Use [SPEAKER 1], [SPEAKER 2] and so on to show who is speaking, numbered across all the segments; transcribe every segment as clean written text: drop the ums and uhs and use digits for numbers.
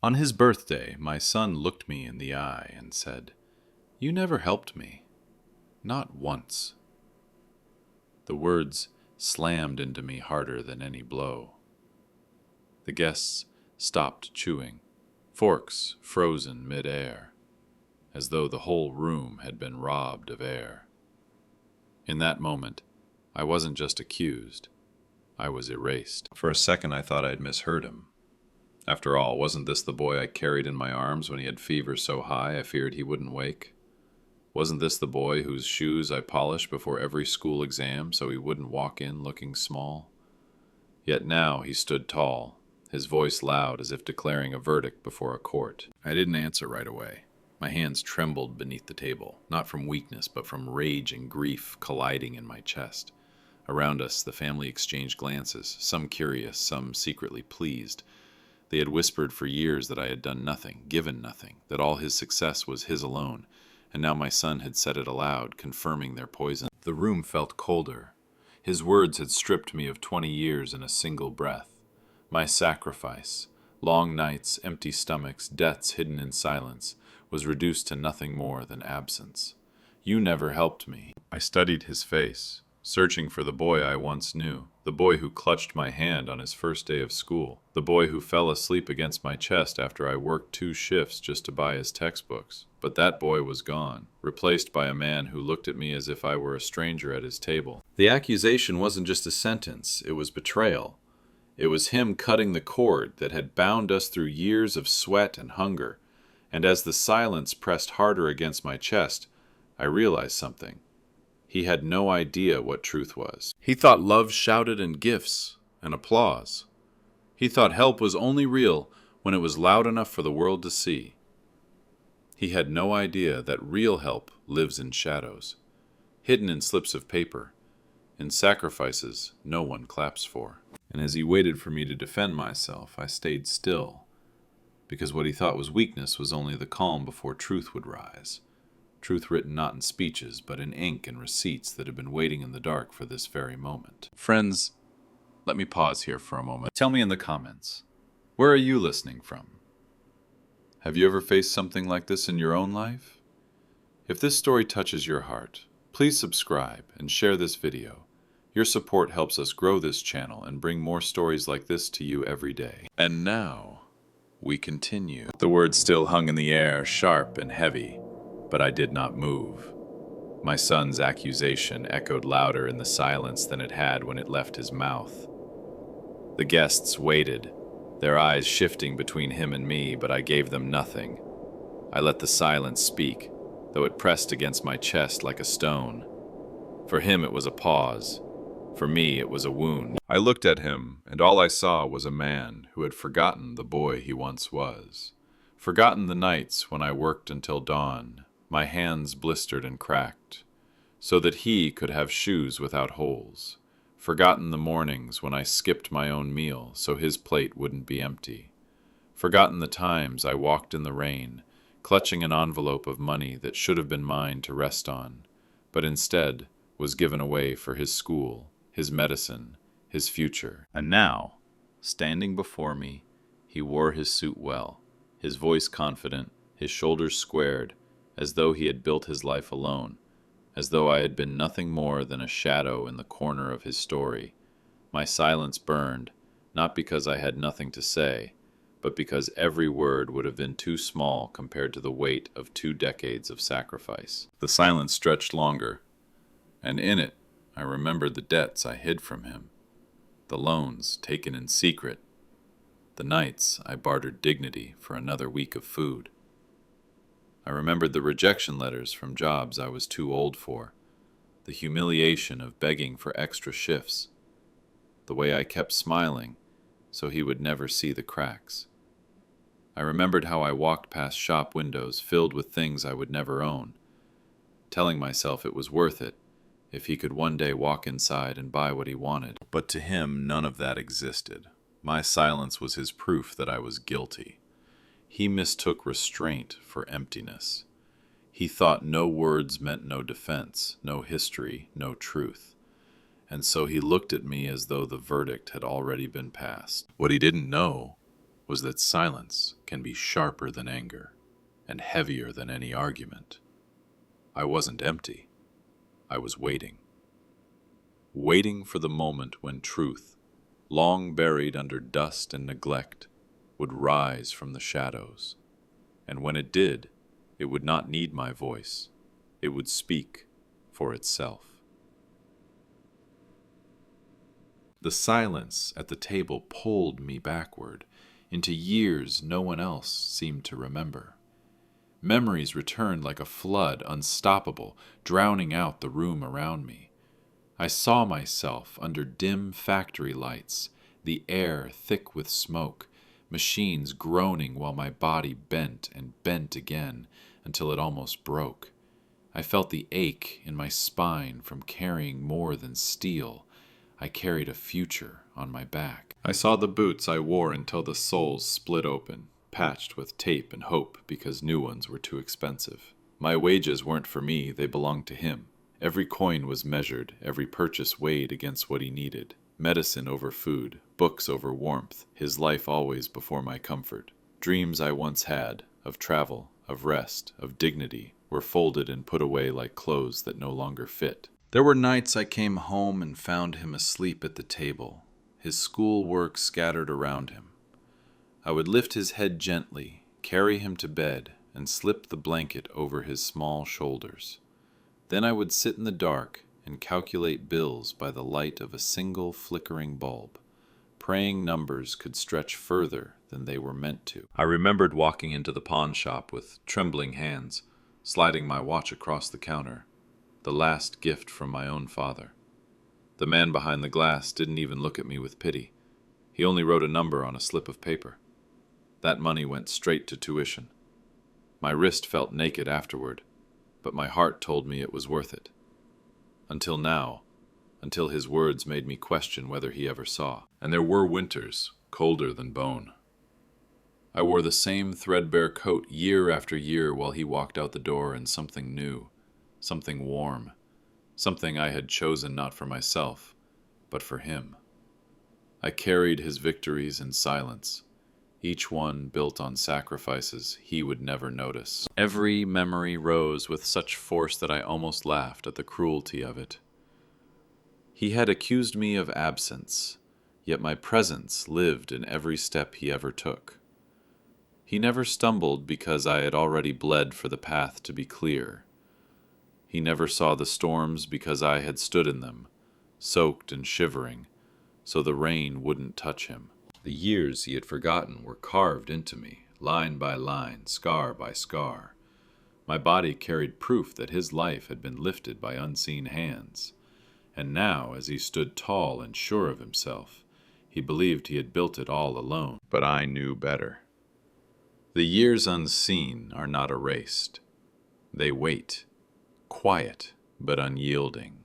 [SPEAKER 1] On his birthday, my son looked me in the eye and said, "You never helped me. Not once." The words slammed into me harder than any blow. The guests stopped chewing, forks frozen mid-air, as though the whole room had been robbed of air. In that moment, I wasn't just accused, I was erased. For a second I thought I'd misheard him. After all, wasn't this the boy I carried in my arms when he had fever so high I feared he wouldn't wake? Wasn't this the boy whose shoes I polished before every school exam so he wouldn't walk in looking small? Yet now he stood tall, his voice loud as if declaring a verdict before a court. I didn't answer right away. My hands trembled beneath the table, not from weakness but from rage and grief colliding in my chest. Around us the family exchanged glances, some curious, some secretly pleased. They had whispered for years that I had done nothing, given nothing, that all his success was his alone, and now my son had said it aloud, confirming their poison. The room felt colder. His words had stripped me of 20 years in a single breath. My sacrifice, long nights, empty stomachs, debts hidden in silence, was reduced to nothing more than absence. You never helped me. I studied his face, searching for the boy I once knew, the boy who clutched my hand on his first day of school, the boy who fell asleep against my chest after I worked 2 shifts just to buy his textbooks. But that boy was gone, replaced by a man who looked at me as if I were a stranger at his table. The accusation wasn't just a sentence, it was betrayal. It was him cutting the cord that had bound us through years of sweat and hunger. And as the silence pressed harder against my chest, I realized something. He had no idea what truth was. He thought love shouted in gifts and applause. He thought help was only real when it was loud enough for the world to see. He had no idea that real help lives in shadows, hidden in slips of paper, in sacrifices no one claps for. And as he waited for me to defend myself, I stayed still, because what he thought was weakness was only the calm before truth would rise. Truth written not in speeches, but in ink and receipts that had been waiting in the dark for this very moment. Friends, let me pause here for a moment. Tell me in the comments, where are you listening from? Have you ever faced something like this in your own life? If this story touches your heart, please subscribe and share this video. Your support helps us grow this channel and bring more stories like this to you every day. And now, we continue. The words still hung in the air, sharp and heavy, but I did not move. My son's accusation echoed louder in the silence than it had when it left his mouth. The guests waited, their eyes shifting between him and me, but I gave them nothing. I let the silence speak, though it pressed against my chest like a stone. For him it was a pause. For me it was a wound. I looked at him, and all I saw was a man who had forgotten the boy he once was. Forgotten the nights when I worked until dawn, my hands blistered and cracked, so that he could have shoes without holes. Forgotten the mornings when I skipped my own meal so his plate wouldn't be empty. Forgotten the times I walked in the rain, clutching an envelope of money that should have been mine to rest on, but instead was given away for his school, his medicine, his future. And now, standing before me, he wore his suit well, his voice confident, his shoulders squared, as though he had built his life alone, as though I had been nothing more than a shadow in the corner of his story. My silence burned, not because I had nothing to say, but because every word would have been too small compared to the weight of 2 decades of sacrifice. The silence stretched longer, and in it I remembered the debts I hid from him, the loans taken in secret, the nights I bartered dignity for another week of food. I remembered the rejection letters from jobs I was too old for, the humiliation of begging for extra shifts, the way I kept smiling so he would never see the cracks. I remembered how I walked past shop windows filled with things I would never own, telling myself it was worth it if he could one day walk inside and buy what he wanted. But to him, none of that existed. My silence was his proof that I was guilty. He mistook restraint for emptiness. He thought no words meant no defense, no history, no truth. And so he looked at me as though the verdict had already been passed. What he didn't know was that silence can be sharper than anger and heavier than any argument. I wasn't empty. I was waiting. Waiting for the moment when truth, long buried under dust and neglect, would rise from the shadows. And when it did, it would not need my voice. It would speak for itself. The silence at the table pulled me backward into years no one else seemed to remember. Memories returned like a flood, unstoppable, drowning out the room around me. I saw myself under dim factory lights, the air thick with smoke, machines groaning while my body bent and bent again until it almost broke. I felt the ache in my spine from carrying more than steel. I carried a future on my back. I saw the boots I wore until the soles split open, patched with tape and hope because new ones were too expensive. My wages weren't for me, they belonged to him. Every coin was measured, every purchase weighed against what he needed. Medicine over food, books over warmth, his life always before my comfort. Dreams I once had, of travel, of rest, of dignity, were folded and put away like clothes that no longer fit. There were nights I came home and found him asleep at the table, his school work scattered around him. I would lift his head gently, carry him to bed, and slip the blanket over his small shoulders. Then I would sit in the dark and calculate bills by the light of a single flickering bulb, praying numbers could stretch further than they were meant to. I remembered walking into the pawn shop with trembling hands, sliding my watch across the counter, the last gift from my own father. The man behind the glass didn't even look at me with pity. He only wrote a number on a slip of paper. That money went straight to tuition. My wrist felt naked afterward, but my heart told me it was worth it. Until now, until his words made me question whether he ever saw. And there were winters, colder than bone. I wore the same threadbare coat year after year while he walked out the door in something new, something warm, something I had chosen not for myself, but for him. I carried his victories in silence, each one built on sacrifices he would never notice. Every memory rose with such force that I almost laughed at the cruelty of it. He had accused me of absence, yet my presence lived in every step he ever took. He never stumbled because I had already bled for the path to be clear. He never saw the storms because I had stood in them, soaked and shivering, so the rain wouldn't touch him. The years he had forgotten were carved into me, line by line, scar by scar. My body carried proof that his life had been lifted by unseen hands. And now, as he stood tall and sure of himself, he believed he had built it all alone. But I knew better. The years unseen are not erased. They wait, quiet but unyielding.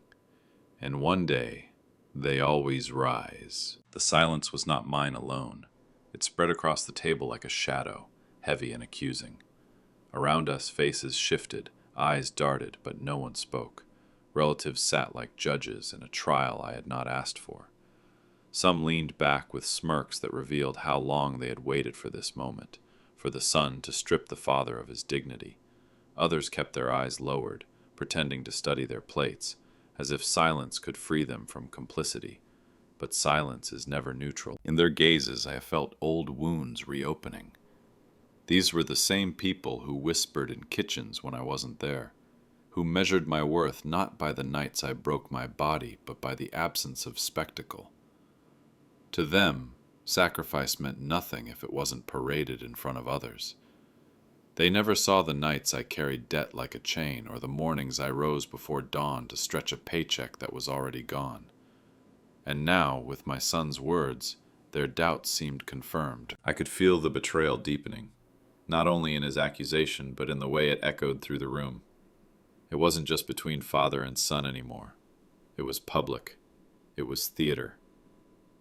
[SPEAKER 1] And one day, they always rise. The silence was not mine alone. It spread across the table like a shadow, heavy and accusing. Around us, faces shifted, eyes darted, but no one spoke. Relatives sat like judges in a trial I had not asked for. Some leaned back with smirks that revealed how long they had waited for this moment, for the son to strip the father of his dignity. Others kept their eyes lowered, pretending to study their plates, as if silence could free them from complicity. But silence is never neutral. In their gazes I felt old wounds reopening. These were the same people who whispered in kitchens when I wasn't there, who measured my worth not by the nights I broke my body, but by the absence of spectacle. To them, sacrifice meant nothing if it wasn't paraded in front of others. They never saw the nights I carried debt like a chain, or the mornings I rose before dawn to stretch a paycheck that was already gone. And now, with my son's words, their doubts seemed confirmed. I could feel the betrayal deepening, not only in his accusation, but in the way it echoed through the room. It wasn't just between father and son anymore. It was public. It was theater.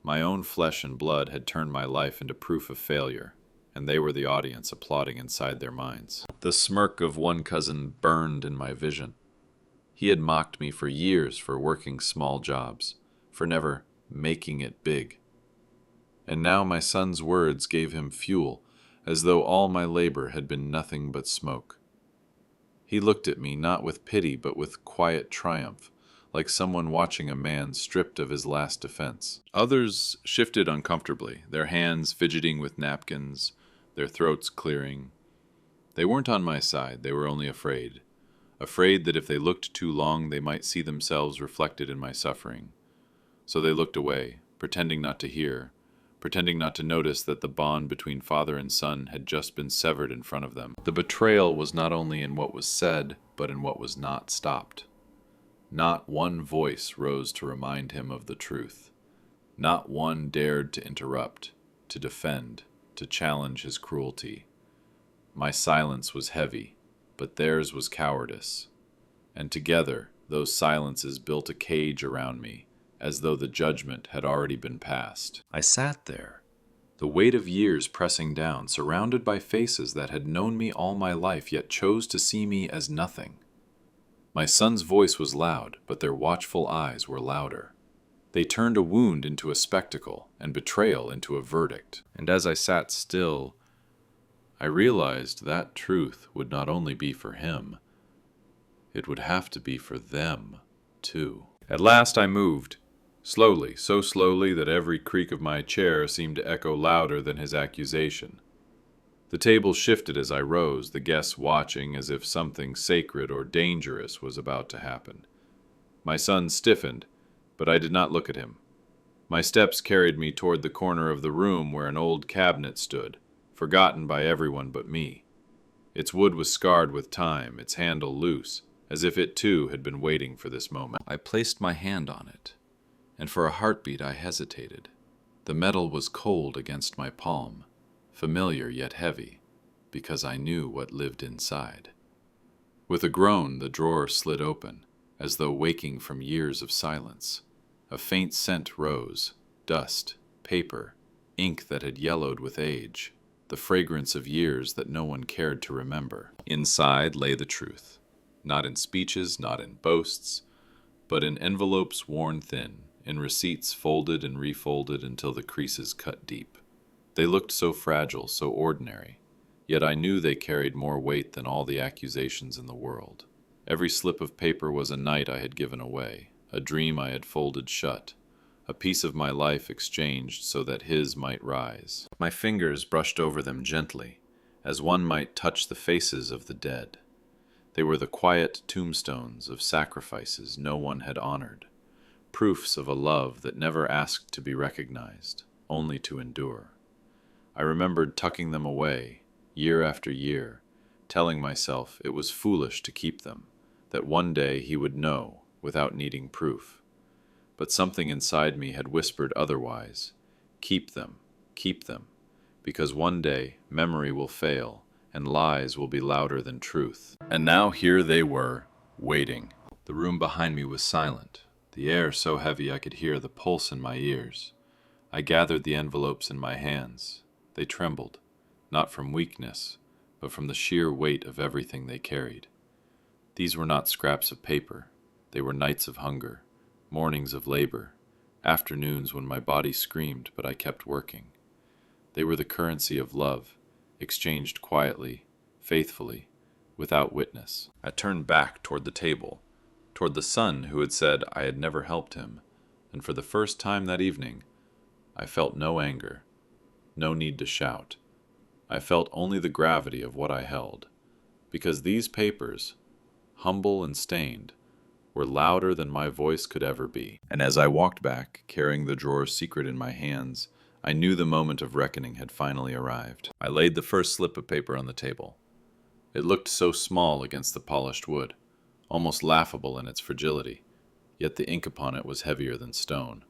[SPEAKER 1] My own flesh and blood had turned my life into proof of failure, and they were the audience applauding inside their minds. The smirk of one cousin burned in my vision. He had mocked me for years for working small jobs, for never making it big. And now my son's words gave him fuel, as though all my labor had been nothing but smoke. He looked at me not with pity but with quiet triumph, like someone watching a man stripped of his last defense. Others shifted uncomfortably, their hands fidgeting with napkins, their throats clearing. They weren't on my side, they were only afraid. Afraid that if they looked too long, they might see themselves reflected in my suffering. So they looked away, pretending not to hear, pretending not to notice that the bond between father and son had just been severed in front of them. The betrayal was not only in what was said, but in what was not stopped. Not one voice rose to remind him of the truth. Not one dared to interrupt, to defend, to challenge his cruelty. My silence was heavy, but theirs was cowardice. And together, those silences built a cage around me, as though the judgment had already been passed. I sat there, the weight of years pressing down, surrounded by faces that had known me all my life, yet chose to see me as nothing. My son's voice was loud, but their watchful eyes were louder. They turned a wound into a spectacle, and betrayal into a verdict. And as I sat still, I realized that truth would not only be for him, it would have to be for them, too. At last I moved. Slowly, so slowly that every creak of my chair seemed to echo louder than his accusation. The table shifted as I rose, the guests watching as if something sacred or dangerous was about to happen. My son stiffened, but I did not look at him. My steps carried me toward the corner of the room where an old cabinet stood, forgotten by everyone but me. Its wood was scarred with time, its handle loose, as if it too had been waiting for this moment. I placed my hand on it, and for a heartbeat I hesitated. The metal was cold against my palm, familiar yet heavy, because I knew what lived inside. With a groan, the drawer slid open, as though waking from years of silence. A faint scent rose, dust, paper, ink that had yellowed with age, the fragrance of years that no one cared to remember. Inside lay the truth, not in speeches, not in boasts, but in envelopes worn thin, in receipts folded and refolded until the creases cut deep. They looked so fragile, so ordinary, yet I knew they carried more weight than all the accusations in the world. Every slip of paper was a night I had given away, a dream I had folded shut, a piece of my life exchanged so that his might rise. My fingers brushed over them gently, as one might touch the faces of the dead. They were the quiet tombstones of sacrifices no one had honored, proofs of a love that never asked to be recognized, only to endure. I remembered tucking them away, year after year, telling myself it was foolish to keep them, that one day he would know without needing proof. But something inside me had whispered otherwise. Keep them, because one day memory will fail and lies will be louder than truth. And now here they were, waiting. The room behind me was silent, the air so heavy I could hear the pulse in my ears. I gathered the envelopes in my hands. They trembled, not from weakness, but from the sheer weight of everything they carried. These were not scraps of paper. They were nights of hunger, mornings of labor, afternoons when my body screamed but I kept working. They were the currency of love, exchanged quietly, faithfully, without witness. I turned back toward the table, toward the son who had said I had never helped him, and for the first time that evening, I felt no anger, no need to shout. I felt only the gravity of what I held, because these papers, humble and stained, were louder than my voice could ever be. And as I walked back, carrying the drawer's secret in my hands, I knew the moment of reckoning had finally arrived. I laid the first slip of paper on the table. It looked so small against the polished wood, almost laughable in its fragility, yet the ink upon it was heavier than stone.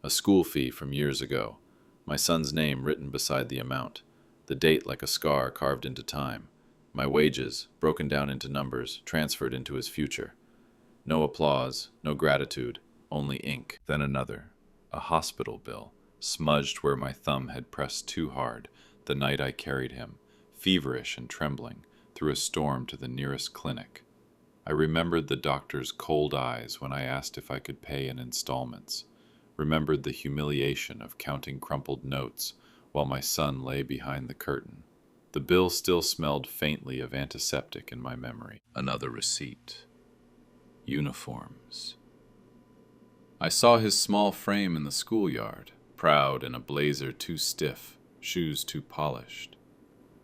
[SPEAKER 1] A school fee from years ago, my son's name written beside the amount, the date like a scar carved into time, my wages, broken down into numbers, transferred into his future. No applause, no gratitude, only ink. Then another, a hospital bill, smudged where my thumb had pressed too hard the night I carried him, feverish and trembling, through a storm to the nearest clinic. I remembered the doctor's cold eyes when I asked if I could pay in installments, remembered the humiliation of counting crumpled notes while my son lay behind the curtain. The bill still smelled faintly of antiseptic in my memory. Another receipt. Uniforms. I saw his small frame in the schoolyard, proud in a blazer too stiff, shoes too polished,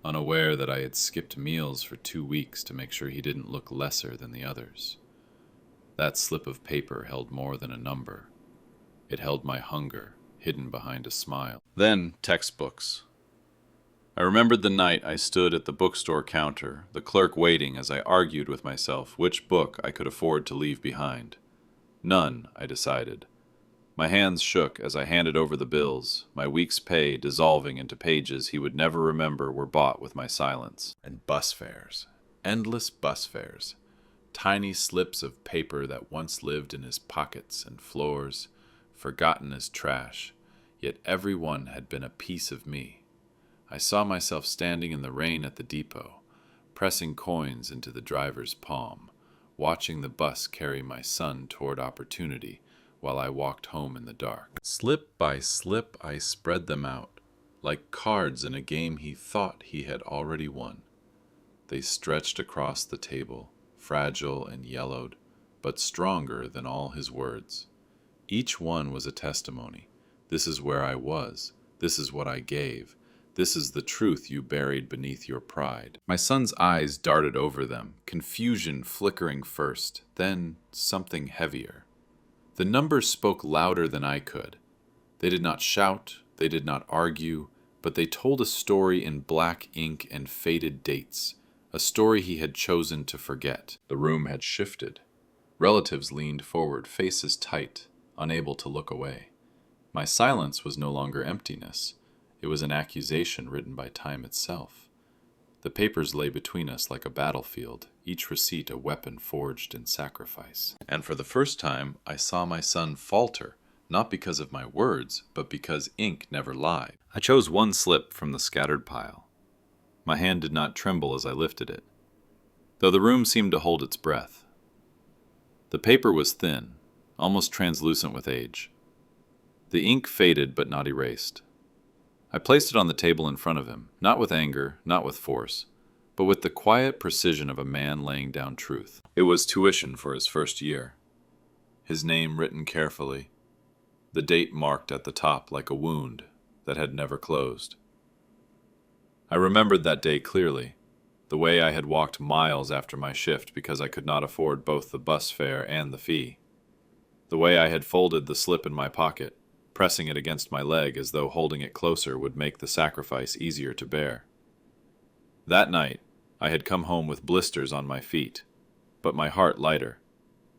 [SPEAKER 1] unaware that I had skipped meals for 2 weeks to make sure he didn't look lesser than the others. That slip of paper held more than a number. It held my hunger, hidden behind a smile. Then textbooks. I remembered the night I stood at the bookstore counter, the clerk waiting as I argued with myself which book I could afford to leave behind. None, I decided. My hands shook as I handed over the bills, my week's pay dissolving into pages he would never remember were bought with my silence. And bus fares. Endless bus fares. Tiny slips of paper that once lived in his pockets and floors, forgotten as trash, yet every one had been a piece of me. I saw myself standing in the rain at the depot, pressing coins into the driver's palm, watching the bus carry my son toward opportunity while I walked home in the dark. Slip by slip I spread them out, like cards in a game he thought he had already won. They stretched across the table, fragile and yellowed, but stronger than all his words. Each one was a testimony. This is where I was. This is what I gave. This is the truth you buried beneath your pride. My son's eyes darted over them, confusion flickering first, then something heavier. The numbers spoke louder than I could. They did not shout, they did not argue, but they told a story in black ink and faded dates, a story he had chosen to forget. The room had shifted. Relatives leaned forward, faces tight, unable to look away. My silence was no longer emptiness. It was an accusation written by time itself. The papers lay between us like a battlefield, each receipt a weapon forged in sacrifice. And for the first time, I saw my son falter, not because of my words, but because ink never lied. I chose one slip from the scattered pile. My hand did not tremble as I lifted it, though the room seemed to hold its breath. The paper was thin, almost translucent with age. The ink faded but not erased. I placed it on the table in front of him, not with anger, not with force, but with the quiet precision of a man laying down truth. It was tuition for his first year. His name written carefully, the date marked at the top like a wound that had never closed. I remembered that day clearly, the way I had walked miles after my shift because I could not afford both the bus fare and the fee. The way I had folded the slip in my pocket, pressing it against my leg as though holding it closer would make the sacrifice easier to bear. That night, I had come home with blisters on my feet, but my heart lighter,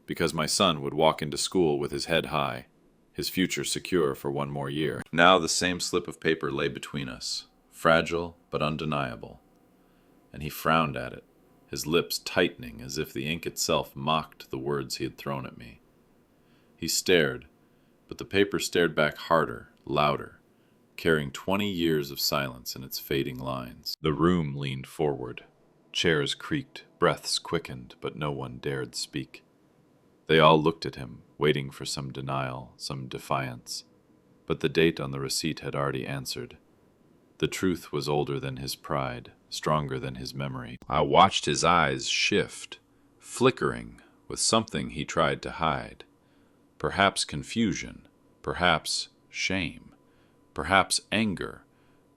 [SPEAKER 1] because my son would walk into school with his head high, his future secure for one more year. Now the same slip of paper lay between us, fragile but undeniable, and he frowned at it, his lips tightening as if the ink itself mocked the words he had thrown at me. He stared, but the paper stared back harder, louder, carrying 20 years of silence in its fading lines. The room leaned forward. Chairs creaked, breaths quickened, but no one dared speak. They all looked at him, waiting for some denial, some defiance. But the date on the receipt had already answered. The truth was older than his pride, stronger than his memory. I watched his eyes shift, flickering with something he tried to hide. Perhaps confusion, perhaps shame, perhaps anger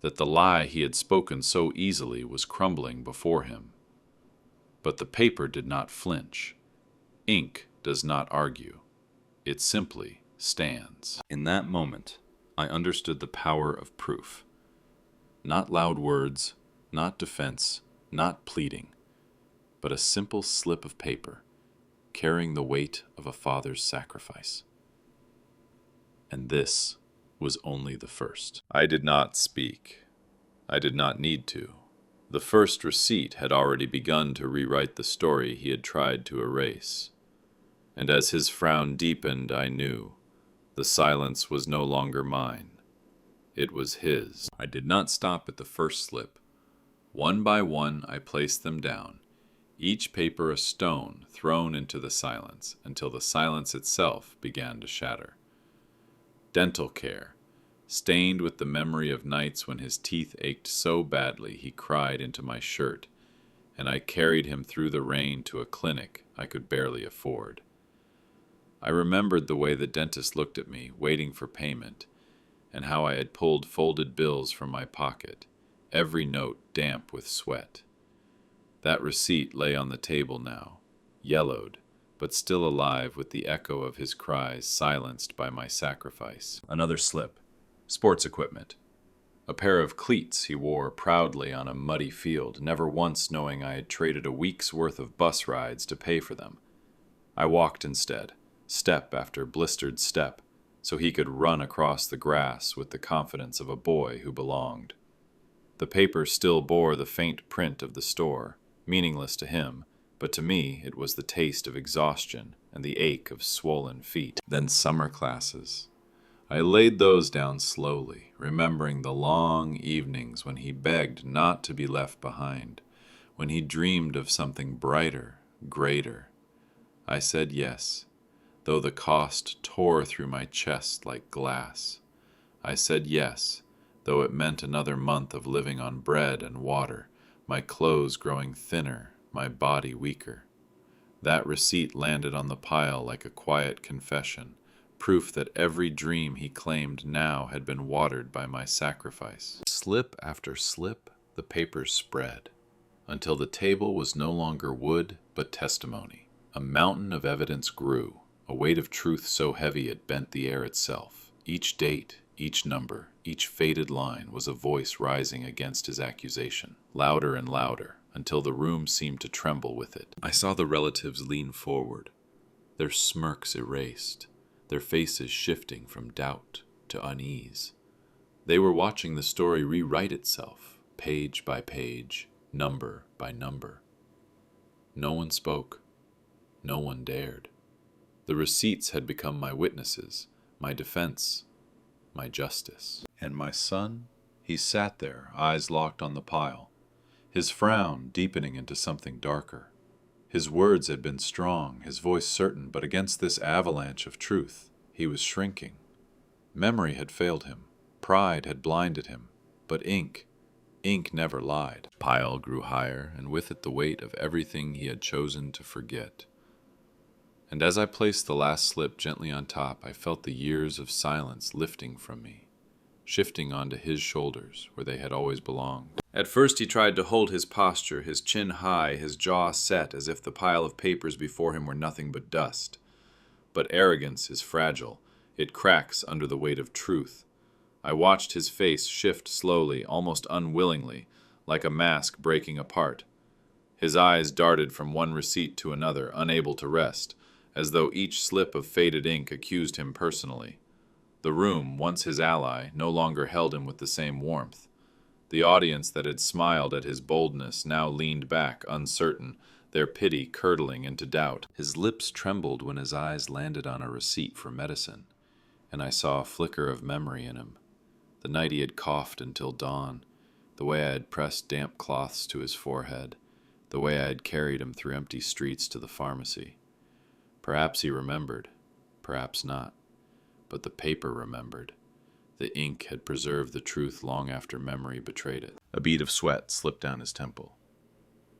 [SPEAKER 1] that the lie he had spoken so easily was crumbling before him. But the paper did not flinch. Ink does not argue. It simply stands. In that moment, I understood the power of proof. Not loud words, not defense, not pleading, but a simple slip of paper, carrying the weight of a father's sacrifice. And this was only the first. I did not speak. I did not need to. The first receipt had already begun to rewrite the story he had tried to erase. And as his frown deepened, I knew the silence was no longer mine. It was his. I did not stop at the first slip. One by one, I placed them down, each paper a stone thrown into the silence, until the silence itself began to shatter. Dental care, stained with the memory of nights when his teeth ached so badly he cried into my shirt, and I carried him through the rain to a clinic I could barely afford. I remembered the way the dentist looked at me, waiting for payment, and how I had pulled folded bills from my pocket, every note damp with sweat. That receipt lay on the table now, yellowed, but still alive with the echo of his cries silenced by my sacrifice. Another slip. Sports equipment. A pair of cleats he wore proudly on a muddy field, never once knowing I had traded a week's worth of bus rides to pay for them. I walked instead, step after blistered step, so he could run across the grass with the confidence of a boy who belonged. The paper still bore the faint print of the store, meaningless to him, but to me it was the taste of exhaustion and the ache of swollen feet. Then summer classes. I laid those down slowly, remembering the long evenings when he begged not to be left behind, when he dreamed of something brighter, greater. I said yes, though the cost tore through my chest like glass. I said yes, though it meant another month of living on bread and water, my clothes growing thinner, my body weaker. That receipt landed on the pile like a quiet confession, proof that every dream he claimed now had been watered by my sacrifice. Slip after slip, the papers spread, until the table was no longer wood but testimony. A mountain of evidence grew, a weight of truth so heavy it bent the air itself. Each date, each number, each faded line was a voice rising against his accusation, louder and louder, until the room seemed to tremble with it. I saw the relatives lean forward, their smirks erased, their faces shifting from doubt to unease. They were watching the story rewrite itself, page by page, number by number. No one spoke. No one dared. The receipts had become my witnesses, my defense, my justice. And my son? He sat there, eyes locked on the pile, his frown deepening into something darker. His words had been strong, his voice certain, but against this avalanche of truth, he was shrinking. Memory had failed him, pride had blinded him, but ink never lied. The pile grew higher, and with it the weight of everything he had chosen to forget. And as I placed the last slip gently on top, I felt the years of silence lifting from me, shifting onto his shoulders where they had always belonged. At first he tried to hold his posture, his chin high, his jaw set, as if the pile of papers before him were nothing but dust. But arrogance is fragile. It cracks under the weight of truth. I watched his face shift slowly, almost unwillingly, like a mask breaking apart. His eyes darted from one receipt to another, unable to rest, as though each slip of faded ink accused him personally. The room, once his ally, no longer held him with the same warmth. The audience that had smiled at his boldness now leaned back, uncertain, their pity curdling into doubt. His lips trembled when his eyes landed on a receipt for medicine, and I saw a flicker of memory in him. The night he had coughed until dawn, the way I had pressed damp cloths to his forehead, the way I had carried him through empty streets to the pharmacy. Perhaps he remembered, perhaps not, but the paper remembered. The ink had preserved the truth long after memory betrayed it. A bead of sweat slipped down his temple.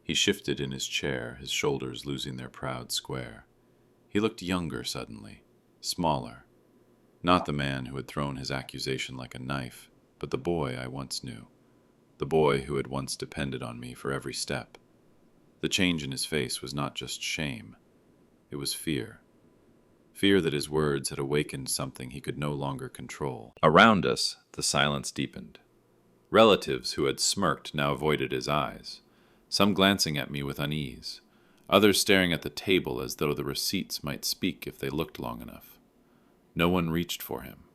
[SPEAKER 1] He shifted in his chair, his shoulders losing their proud square. He looked younger suddenly, smaller. Not the man who had thrown his accusation like a knife, but the boy I once knew. The boy who had once depended on me for every step. The change in his face was not just shame. It was fear. Fear that his words had awakened something he could no longer control. Around us, the silence deepened. Relatives who had smirked now avoided his eyes, some glancing at me with unease, others staring at the table as though the receipts might speak if they looked long enough. No one reached for him.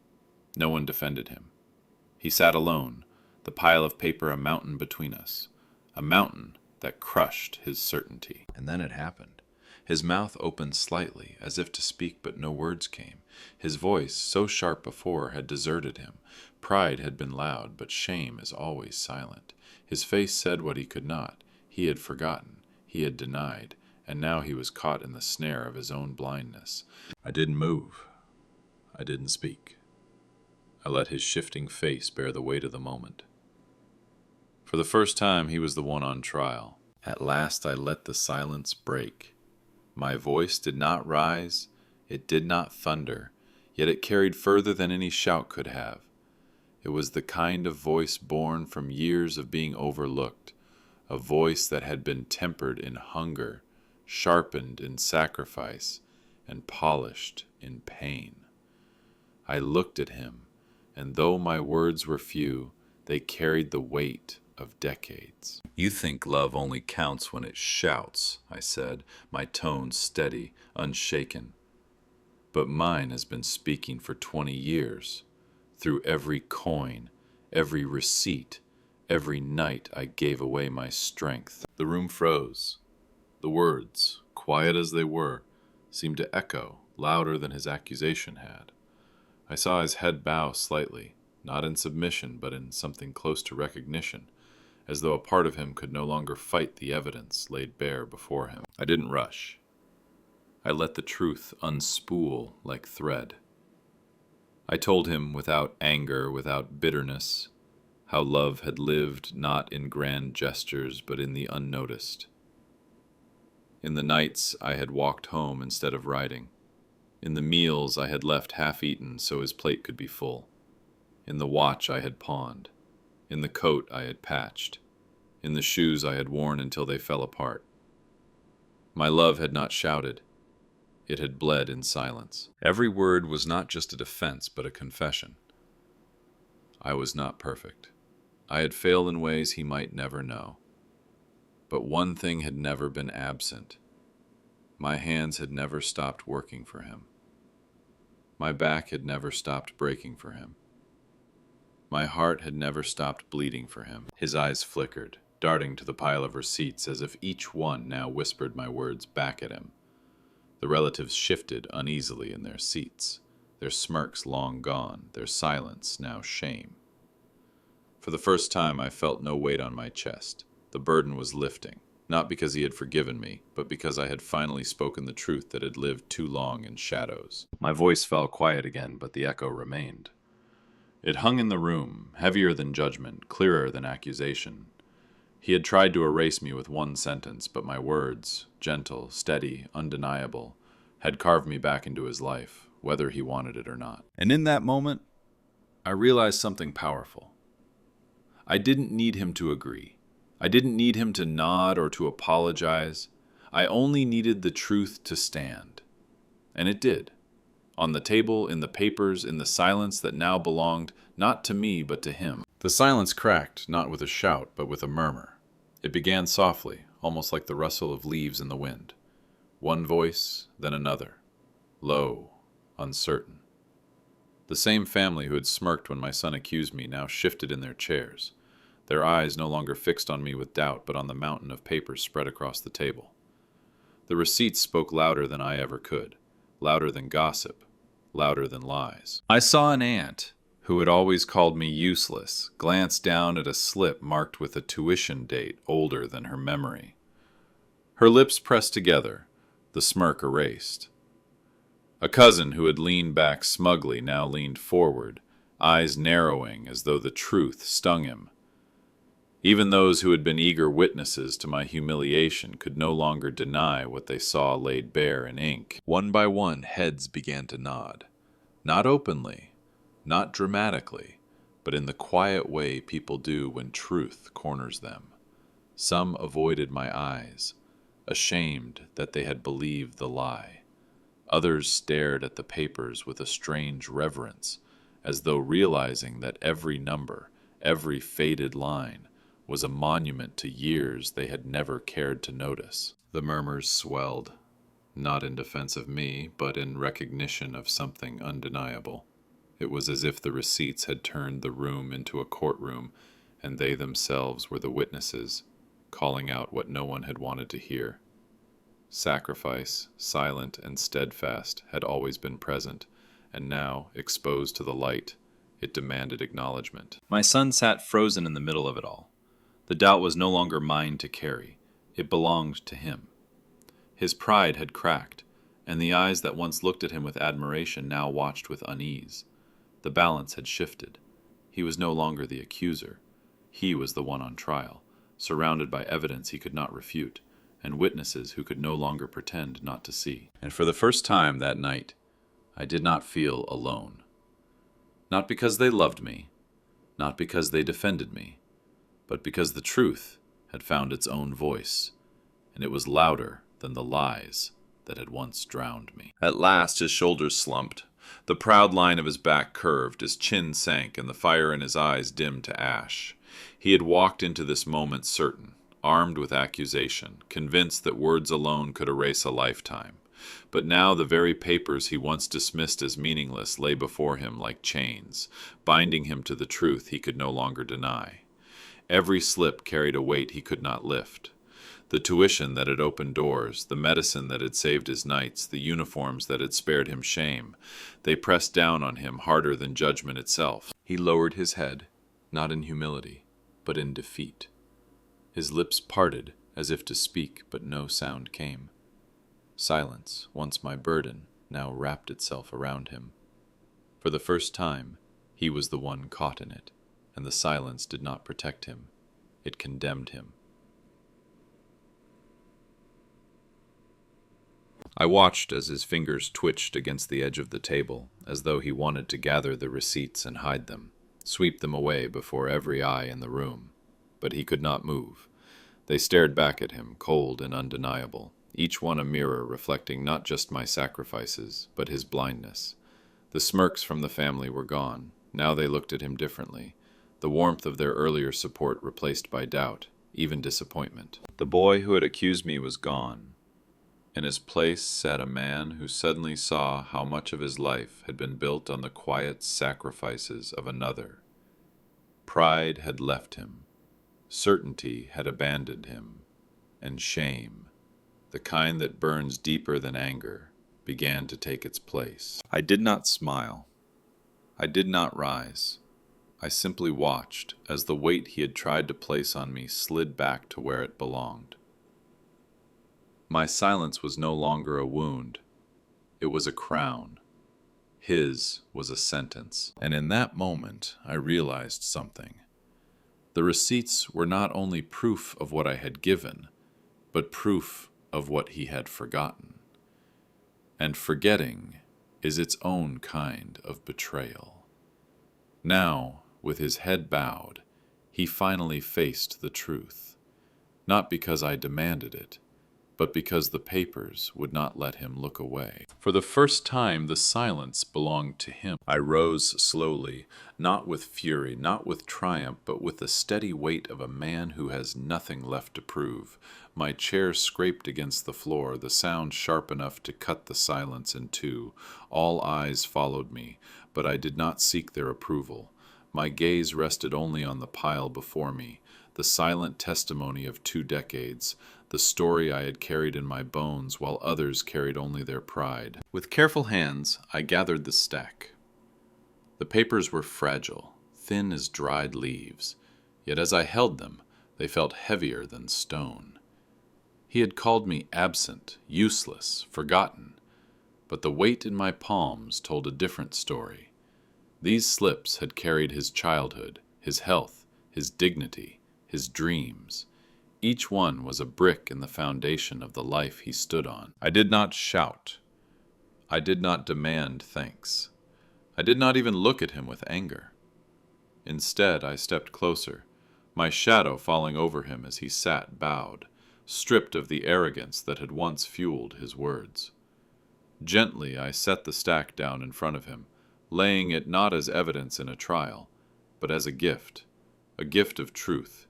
[SPEAKER 1] No one defended him. He sat alone, the pile of paper a mountain between us, a mountain that crushed his certainty. And then it happened. His mouth opened slightly, as if to speak, but no words came. His voice, so sharp before, had deserted him. Pride had been loud, but shame is always silent. His face said what he could not. He had forgotten. He had denied. And now he was caught in the snare of his own blindness. I didn't move. I didn't speak. I let his shifting face bear the weight of the moment. For the first time, he was the one on trial. At last I let the silence break. My voice did not rise, it did not thunder, yet it carried further than any shout could have. It was the kind of voice born from years of being overlooked, a voice that had been tempered in hunger, sharpened in sacrifice, and polished in pain. I looked at him, and though my words were few, they carried the weight of decades. "You think love only counts when it shouts," I said, my tone steady, unshaken. "But mine has been speaking for 20 years. Through every coin, every receipt, every night I gave away my strength." The room froze. The words, quiet as they were, seemed to echo louder than his accusation had. I saw his head bow slightly, not in submission, but in something close to recognition, as though a part of him could no longer fight the evidence laid bare before him. I didn't rush. I let the truth unspool like thread. I told him without anger, without bitterness, how love had lived not in grand gestures, but in the unnoticed. In the nights I had walked home instead of riding. In the meals I had left half-eaten so his plate could be full. In the watch I had pawned. In the coat I had patched. In the shoes I had worn until they fell apart. My love had not shouted. It had bled in silence. Every word was not just a defense, but a confession. I was not perfect. I had failed in ways he might never know. But one thing had never been absent. My hands had never stopped working for him. My back had never stopped breaking for him. My heart had never stopped bleeding for him. His eyes flickered, darting to the pile of receipts as if each one now whispered my words back at him. The relatives shifted uneasily in their seats, their smirks long gone, their silence now shame. For the first time I felt no weight on my chest. The burden was lifting, not because he had forgiven me, but because I had finally spoken the truth that had lived too long in shadows. My voice fell quiet again, but the echo remained. It hung in the room, heavier than judgment, clearer than accusation. He had tried to erase me with one sentence, but my words, gentle, steady, undeniable, had carved me back into his life, whether he wanted it or not. And in that moment, I realized something powerful. I didn't need him to agree. I didn't need him to nod or to apologize. I only needed the truth to stand. And it did. On the table, in the papers, in the silence that now belonged not to me but to him. The silence cracked, not with a shout, but with a murmur. It began softly, almost like the rustle of leaves in the wind. One voice, then another. Low, uncertain. The same family who had smirked when my son accused me now shifted in their chairs, their eyes no longer fixed on me with doubt, but on the mountain of papers spread across the table. The receipts spoke louder than I ever could, louder than gossip, louder than lies. I saw an aunt, who had always called me useless, glance down at a slip marked with a tuition date older than her memory. Her lips pressed together, the smirk erased. A cousin who had leaned back smugly now leaned forward, eyes narrowing as though the truth stung him. Even those who had been eager witnesses to my humiliation could no longer deny what they saw laid bare in ink. One by one, heads began to nod. Not openly, not dramatically, but in the quiet way people do when truth corners them. Some avoided my eyes, ashamed that they had believed the lie. Others stared at the papers with a strange reverence, as though realizing that every number, every faded line, was a monument to years they had never cared to notice. The murmurs swelled, not in defense of me, but in recognition of something undeniable. It was as if the receipts had turned the room into a courtroom, and they themselves were the witnesses, calling out what no one had wanted to hear. Sacrifice, silent and steadfast, had always been present, and now, exposed to the light, it demanded acknowledgement. My son sat frozen in the middle of it all. The doubt was no longer mine to carry. It belonged to him. His pride had cracked, and the eyes that once looked at him with admiration now watched with unease. The balance had shifted. He was no longer the accuser. He was the one on trial, surrounded by evidence he could not refute, and witnesses who could no longer pretend not to see. And for the first time that night, I did not feel alone. Not because they loved me, not because they defended me, but because the truth had found its own voice, and it was louder than the lies that had once drowned me. At last his shoulders slumped. The proud line of his back curved, his chin sank, and the fire in his eyes dimmed to ash. He had walked into this moment certain, armed with accusation, convinced that words alone could erase a lifetime. But now the very papers he once dismissed as meaningless lay before him like chains, binding him to the truth he could no longer deny. Every slip carried a weight he could not lift. The tuition that had opened doors, the medicine that had saved his nights, the uniforms that had spared him shame, they pressed down on him harder than judgment itself. He lowered his head, not in humility, but in defeat. His lips parted as if to speak, but no sound came. Silence, once my burden, now wrapped itself around him. For the first time, he was the one caught in it, and the silence did not protect him. It condemned him. I watched as his fingers twitched against the edge of the table, as though he wanted to gather the receipts and hide them, sweep them away before every eye in the room. But he could not move. They stared back at him, cold and undeniable, each one a mirror reflecting not just my sacrifices, but his blindness. The smirks from the family were gone. Now they looked at him differently, the warmth of their earlier support replaced by doubt, even disappointment. The boy who had accused me was gone. In his place sat a man who suddenly saw how much of his life had been built on the quiet sacrifices of another. Pride had left him. Certainty had abandoned him. And shame, the kind that burns deeper than anger, began to take its place. I did not smile. I did not rise. I simply watched as the weight he had tried to place on me slid back to where it belonged. My silence was no longer a wound. It was a crown. His was a sentence. And in that moment, I realized something. The receipts were not only proof of what I had given, but proof of what he had forgotten. And forgetting is its own kind of betrayal. Now, with his head bowed, he finally faced the truth. Not because I demanded it, but because the papers would not let him look away. For the first time, the silence belonged to him. I rose slowly, not with fury, not with triumph, but with the steady weight of a man who has nothing left to prove. My chair scraped against the floor, the sound sharp enough to cut the silence in two. All eyes followed me, but I did not seek their approval. My gaze rested only on the pile before me, the silent testimony of 2 decades, the story I had carried in my bones while others carried only their pride. With careful hands, I gathered the stack. The papers were fragile, thin as dried leaves, yet as I held them, they felt heavier than stone. He had called me absent, useless, forgotten, but the weight in my palms told a different story. These slips had carried his childhood, his health, his dignity, his dreams. Each one was a brick in the foundation of the life he stood on. I did not shout. I did not demand thanks. I did not even look at him with anger. Instead, I stepped closer, my shadow falling over him as he sat bowed, stripped of the arrogance that had once fueled his words. Gently, I set the stack down in front of him, laying it not as evidence in a trial, but as a gift of truth,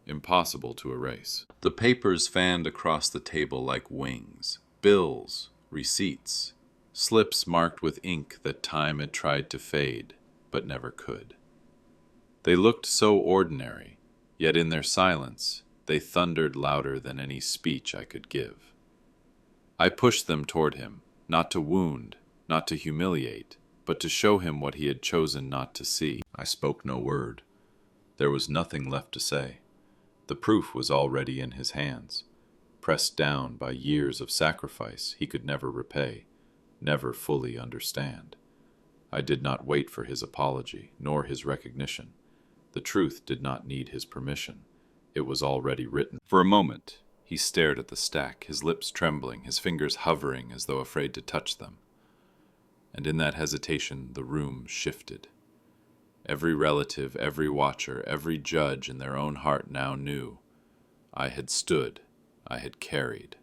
[SPEAKER 1] impossible to erase. The papers fanned across the table like wings, bills, receipts, slips marked with ink that time had tried to fade, but never could. They looked so ordinary, yet in their silence, they thundered louder than any speech I could give. I pushed them toward him, not to wound, not to humiliate, but to show him what he had chosen not to see. I spoke no word. There was nothing left to say. The proof was already in his hands, pressed down by years of sacrifice he could never repay, never fully understand. I did not wait for his apology, nor his recognition. The truth did not need his permission. It was already written. For a moment, he stared at the stack, his lips trembling, his fingers hovering as though afraid to touch them. And in that hesitation, the room shifted. Every relative, every watcher, every judge in their own heart now knew. I had stood, I had carried,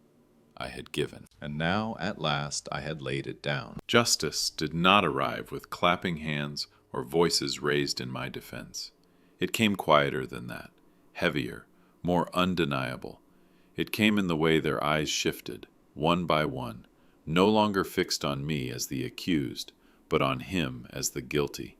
[SPEAKER 1] I had given. And now, at last, I had laid it down. Justice did not arrive with clapping hands or voices raised in my defense. It came quieter than that, heavier, more undeniable. It came in the way their eyes shifted, one by one, no longer fixed on me as the accused, but on him as the guilty.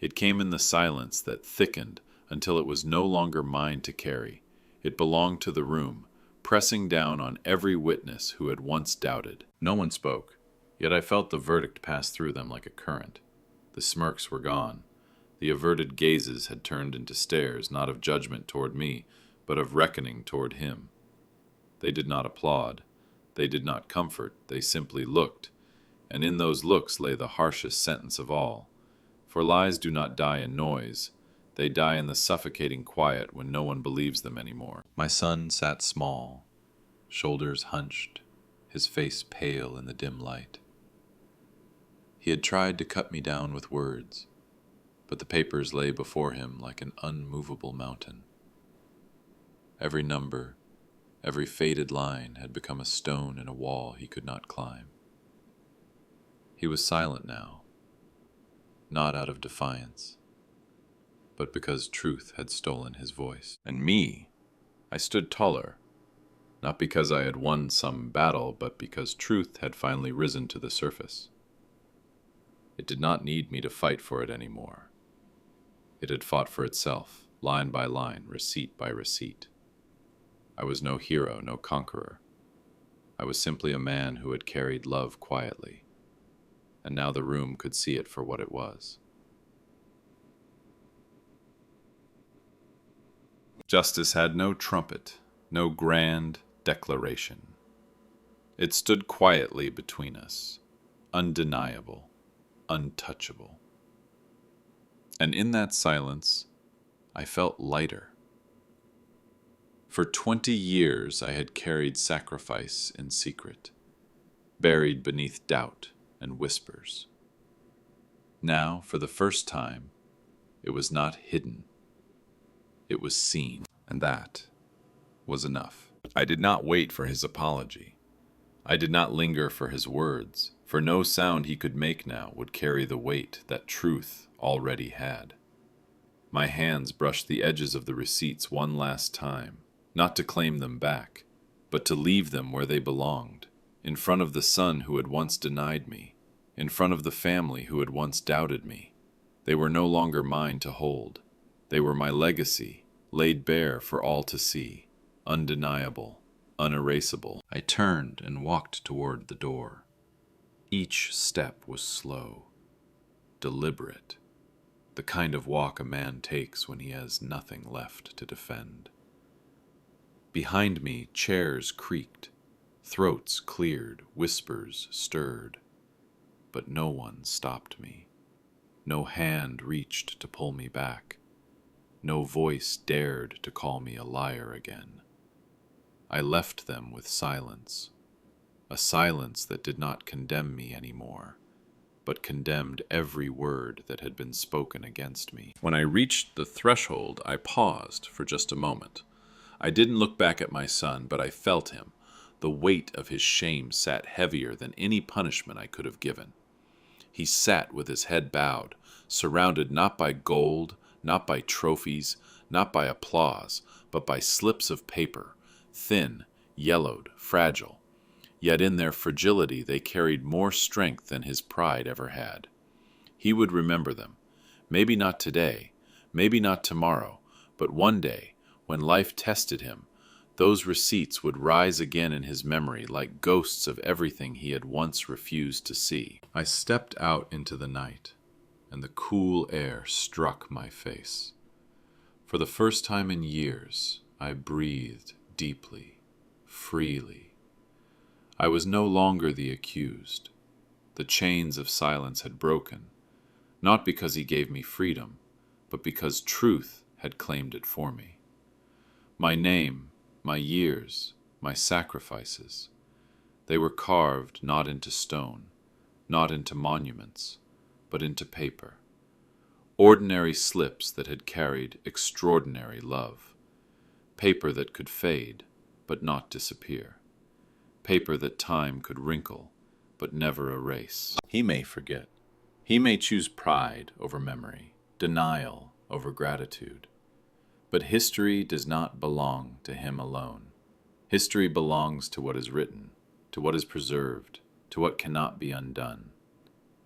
[SPEAKER 1] It came in the silence that thickened until it was no longer mine to carry. It belonged to the room, pressing down on every witness who had once doubted. No one spoke, yet I felt the verdict pass through them like a current. The smirks were gone. The averted gazes had turned into stares, not of judgment toward me, but of reckoning toward him. They did not applaud. They did not comfort. They simply looked, and in those looks lay the harshest sentence of all. For lies do not die in noise. They die in the suffocating quiet when no one believes them anymore. My son sat small, shoulders hunched, his face pale in the dim light. He had tried to cut me down with words, but the papers lay before him like an unmovable mountain. Every number, every faded line had become a stone in a wall he could not climb. He was silent now, not out of defiance, but because truth had stolen his voice. And me, I stood taller, not because I had won some battle, but because truth had finally risen to the surface. It did not need me to fight for it anymore. It had fought for itself, line by line, receipt by receipt. I was no hero, no conqueror. I was simply a man who had carried love quietly, and now the room could see it for what it was. Justice had no trumpet, no grand declaration. It stood quietly between us, undeniable, untouchable. And in that silence, I felt lighter. For 20 years I had carried sacrifice in secret, buried beneath doubt and whispers. Now, for the first time, it was not hidden. It was seen, and that was enough. I did not wait for his apology. I did not linger for his words, for no sound he could make now would carry the weight that truth already had. My hands brushed the edges of the receipts one last time, not to claim them back, but to leave them where they belonged, in front of the son who had once denied me, in front of the family who had once doubted me. They were no longer mine to hold. They were my legacy, laid bare for all to see, undeniable, unerasable. I turned and walked toward the door. Each step was slow, deliberate, the kind of walk a man takes when he has nothing left to defend. Behind me, chairs creaked, throats cleared, whispers stirred, but no one stopped me. No hand reached to pull me back. No voice dared to call me a liar again. I left them with silence, a silence that did not condemn me anymore, but condemned every word that had been spoken against me. When I reached the threshold, I paused for just a moment. I didn't look back at my son, but I felt him. The weight of his shame sat heavier than any punishment I could have given. He sat with his head bowed, surrounded not by gold, not by trophies, not by applause, but by slips of paper, thin, yellowed, fragile. Yet in their fragility they carried more strength than his pride ever had. He would remember them, maybe not today, maybe not tomorrow, but one day, when life tested him, those receipts would rise again in his memory like ghosts of everything he had once refused to see. I stepped out into the night, and the cool air struck my face. For the first time in years, I breathed deeply, freely. I was no longer the accused. The chains of silence had broken, not because he gave me freedom, but because truth had claimed it for me. My name, my years, my sacrifices, they were carved not into stone, not into monuments, but into paper. Ordinary slips that had carried extraordinary love. Paper that could fade, but not disappear. Paper that time could wrinkle, but never erase. He may forget. He may choose pride over memory, denial over gratitude. But history does not belong to him alone. History belongs to what is written, to what is preserved, to what cannot be undone.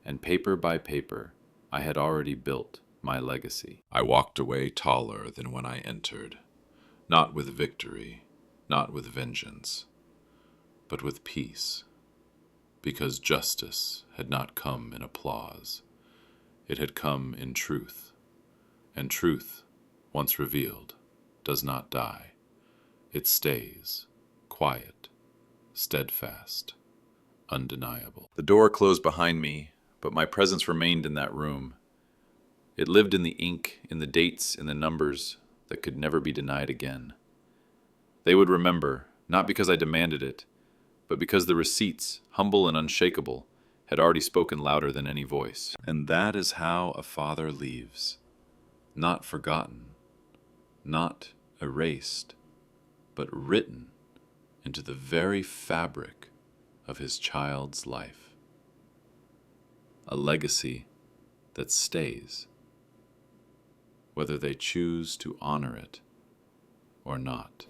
[SPEAKER 1] And paper by paper, I had already built my legacy. I walked away taller than when I entered, not with victory, not with vengeance, but with peace, because justice had not come in applause. It had come in truth, and truth, once revealed, does not die. It stays, quiet, steadfast, undeniable. The door closed behind me, but my presence remained in that room. It lived in the ink, in the dates, in the numbers that could never be denied again. They would remember, not because I demanded it, but because the receipts, humble and unshakable, had already spoken louder than any voice. And that is how a father leaves, not forgotten, not erased, but written into the very fabric of his child's life. A legacy that stays, whether they choose to honor it or not.